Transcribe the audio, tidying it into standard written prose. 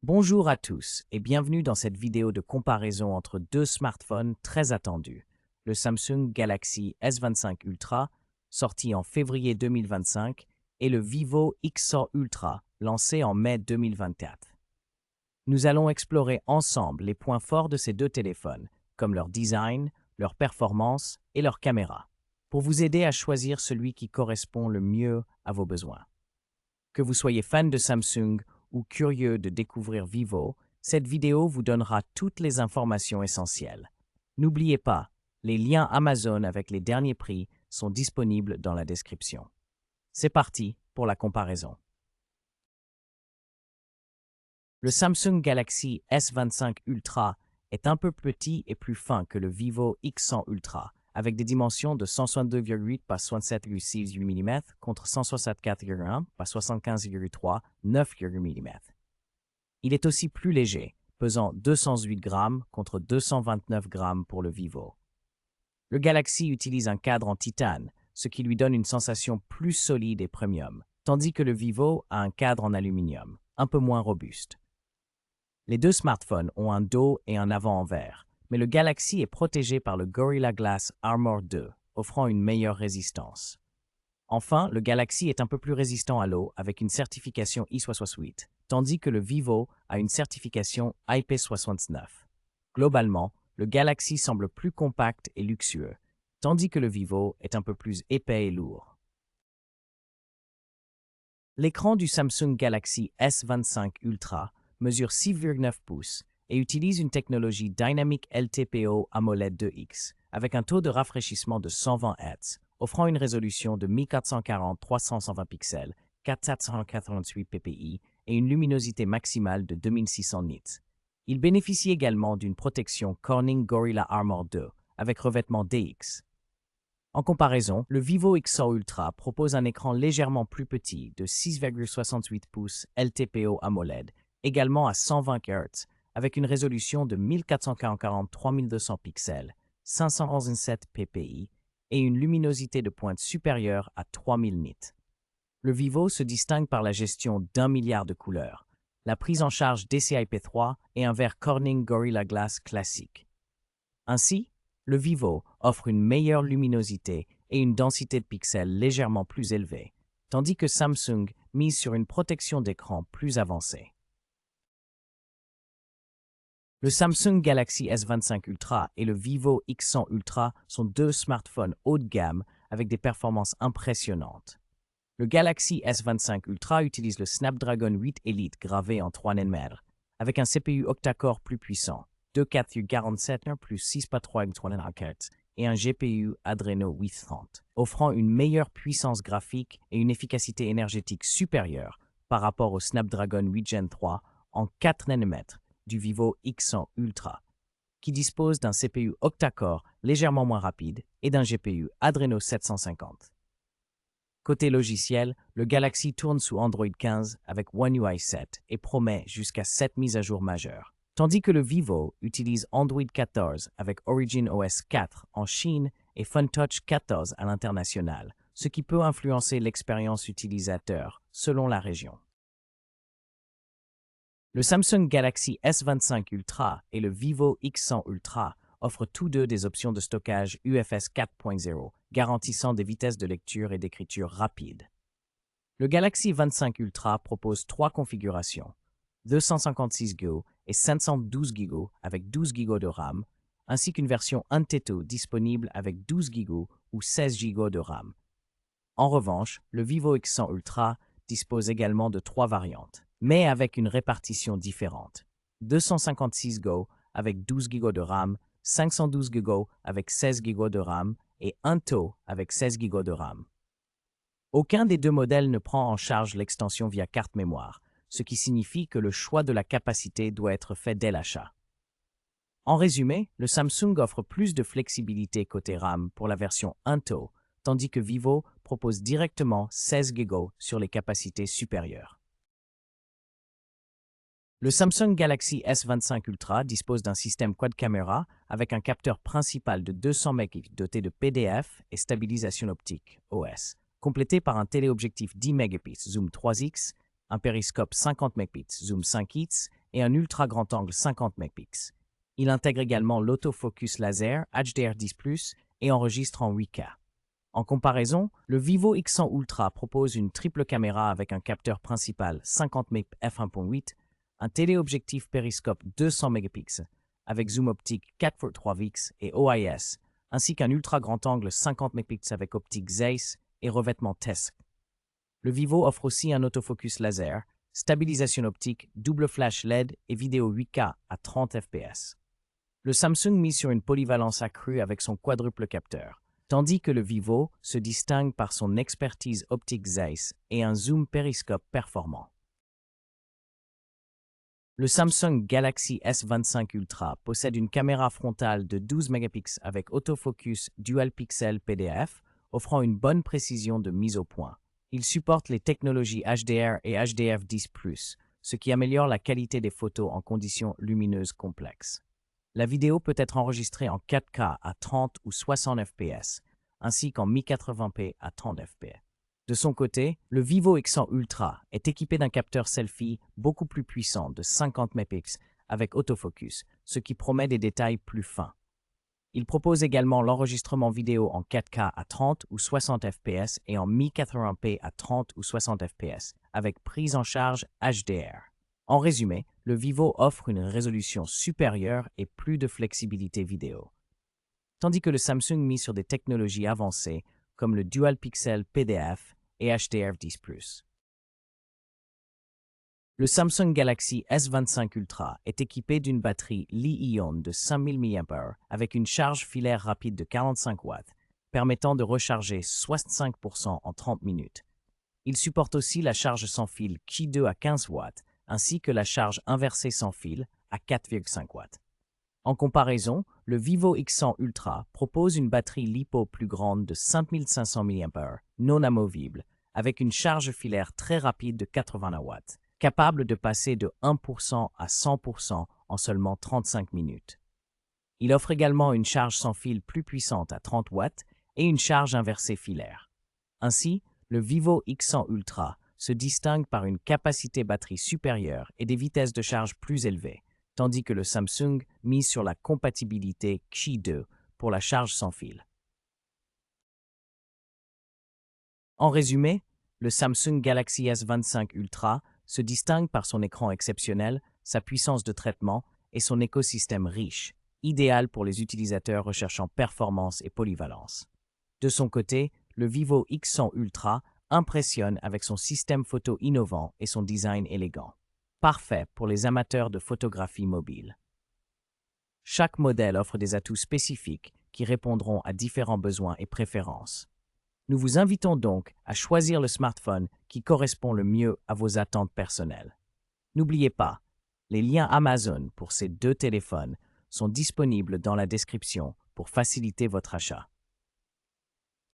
Bonjour à tous et bienvenue dans cette vidéo de comparaison entre deux smartphones très attendus, le Samsung Galaxy S25 Ultra, sorti en février 2025, et le Vivo X100 Ultra, lancé en mai 2024. Nous allons explorer ensemble les points forts de ces deux téléphones, comme leur design, leur performance et leur caméra, pour vous aider à choisir celui qui correspond le mieux à vos besoins. Que vous soyez fan de Samsung ou curieux de découvrir Vivo, cette vidéo vous donnera toutes les informations essentielles. N'oubliez pas, les liens Amazon avec les derniers prix sont disponibles dans la description. C'est parti pour la comparaison. Le Samsung Galaxy S25 Ultra est un peu petit et plus fin que le Vivo X100 Ultra, avec des dimensions de 162,8 par 67,6 mm contre 164,1 par 75,3, 9 mm. Il est aussi plus léger, pesant 208 grammes contre 229 grammes pour le Vivo. Le Galaxy utilise un cadre en titane, ce qui lui donne une sensation plus solide et premium, tandis que le Vivo a un cadre en aluminium, un peu moins robuste. Les deux smartphones ont un dos et un avant en verre, mais le Galaxy est protégé par le Gorilla Glass Armor 2, offrant une meilleure résistance. Enfin, le Galaxy est un peu plus résistant à l'eau avec une certification I68, tandis que le Vivo a une certification IP69. Globalement, le Galaxy semble plus compact et luxueux, tandis que le Vivo est un peu plus épais et lourd. L'écran du Samsung Galaxy S25 Ultra mesure 6,9 pouces et utilise une technologie Dynamic LTPO AMOLED 2X avec un taux de rafraîchissement de 120 Hz, offrant une résolution de 1440-320 pixels, 4788 ppi et une luminosité maximale de 2600 nits. Il bénéficie également d'une protection Corning Gorilla Armor 2 avec revêtement DX. En comparaison, le Vivo X100 Ultra propose un écran légèrement plus petit de 6,68 pouces LTPO AMOLED, également à 120 Hz, avec une résolution de 1440-3200 pixels, 517 ppi et une luminosité de pointe supérieure à 3000 nits. Le Vivo se distingue par la gestion d'1 milliard de couleurs, la prise en charge DCI-P3 et un verre Corning Gorilla Glass classique. Ainsi, le Vivo offre une meilleure luminosité et une densité de pixels légèrement plus élevée, tandis que Samsung mise sur une protection d'écran plus avancée. Le Samsung Galaxy S25 Ultra et le Vivo X100 Ultra sont deux smartphones haut de gamme avec des performances impressionnantes. Le Galaxy S25 Ultra utilise le Snapdragon 8 Elite gravé en 3 nm, avec un CPU octa-core plus puissant, 2,4 plus 6,3 GHz, et un GPU Adreno 830, offrant une meilleure puissance graphique et une efficacité énergétique supérieure par rapport au Snapdragon 8 Gen 3 en 4 nm du Vivo X100 Ultra, qui dispose d'un CPU octa-core légèrement moins rapide et d'un GPU Adreno 750. Côté logiciel, le Galaxy tourne sous Android 15 avec One UI 7 et promet jusqu'à 7 mises à jour majeures, tandis que le Vivo utilise Android 14 avec Origin OS 4 en Chine et FunTouch 14 à l'international, ce qui peut influencer l'expérience utilisateur selon la région. Le Samsung Galaxy S25 Ultra et le Vivo X100 Ultra offrent tous deux des options de stockage UFS 4.0, garantissant des vitesses de lecture et d'écriture rapides. Le Galaxy 25 Ultra propose trois configurations, 256 Go et 512 Go avec 12 Go de RAM, ainsi qu'une version Antutu disponible avec 12 Go ou 16 Go de RAM. En revanche, le Vivo X100 Ultra dispose également de trois variantes, mais avec une répartition différente. 256 Go avec 12 Go de RAM, 512 Go avec 16 Go de RAM et Antutu avec 16 Go de RAM. Aucun des deux modèles ne prend en charge l'extension via carte mémoire, ce qui signifie que le choix de la capacité doit être fait dès l'achat. En résumé, le Samsung offre plus de flexibilité côté RAM pour la version Antutu, tandis que Vivo propose directement 16 Go sur les capacités supérieures. Le Samsung Galaxy S25 Ultra dispose d'un système quad caméra avec un capteur principal de 200 mégapixels doté de PDF et stabilisation optique OS, complété par un téléobjectif 10 mégapixels zoom 3x, un périscope 50 mégapixels zoom 5x et un ultra grand angle 50 mégapixels. Il intègre également l'autofocus laser HDR10+, et enregistre en 8K. En comparaison, le Vivo X100 Ultra propose une triple caméra avec un capteur principal 50 mégapixels f1.8, un téléobjectif périscope 200 mégapixels avec zoom optique 4x3x et OIS, ainsi qu'un ultra grand angle 50 mégapixels avec optique Zeiss et revêtement TESC. Le Vivo offre aussi un autofocus laser, stabilisation optique, double flash LED et vidéo 8K à 30 fps. Le Samsung mise sur une polyvalence accrue avec son quadruple capteur, tandis que le Vivo se distingue par son expertise optique Zeiss et un zoom périscope performant. Le Samsung Galaxy S25 Ultra possède une caméra frontale de 12 mégapixels avec autofocus dual pixel PDF, offrant une bonne précision de mise au point. Il supporte les technologies HDR et HDF10+, ce qui améliore la qualité des photos en conditions lumineuses complexes. La vidéo peut être enregistrée en 4K à 30 ou 60 fps, ainsi qu'en 1080p à 30 fps. De son côté, le Vivo X100 Ultra est équipé d'un capteur selfie beaucoup plus puissant de 50 mégapixels avec autofocus, ce qui promet des détails plus fins. Il propose également l'enregistrement vidéo en 4K à 30 ou 60 fps et en 1080p à 30 ou 60 fps, avec prise en charge HDR. En résumé, le Vivo offre une résolution supérieure et plus de flexibilité vidéo. Tandis que le Samsung mise sur des technologies avancées comme le Dual Pixel PDF et HDR10+. Le Samsung Galaxy S25 Ultra est équipé d'une batterie Li-ion de 5000 mAh avec une charge filaire rapide de 45 watts, permettant de recharger 65% en 30 minutes. Il supporte aussi la charge sans fil Qi 2 à 15 watts, ainsi que la charge inversée sans fil à 4,5 watts. En comparaison, le Vivo X100 Ultra propose une batterie LiPo plus grande de 5500 mAh, non amovible, avec une charge filaire très rapide de 80 watts, capable de passer de 1% à 100% en seulement 35 minutes. Il offre également une charge sans fil plus puissante à 30 watts et une charge inversée filaire. Ainsi, le Vivo X100 Ultra se distingue par une capacité batterie supérieure et des vitesses de charge plus élevées, tandis que le Samsung mise sur la compatibilité Qi 2 pour la charge sans fil. En résumé, le Samsung Galaxy S25 Ultra se distingue par son écran exceptionnel, sa puissance de traitement et son écosystème riche, idéal pour les utilisateurs recherchant performance et polyvalence. De son côté, le Vivo X100 Ultra impressionne avec son système photo innovant et son design élégant, parfait pour les amateurs de photographie mobile. Chaque modèle offre des atouts spécifiques qui répondront à différents besoins et préférences. Nous vous invitons donc à choisir le smartphone qui correspond le mieux à vos attentes personnelles. N'oubliez pas, les liens Amazon pour ces deux téléphones sont disponibles dans la description pour faciliter votre achat.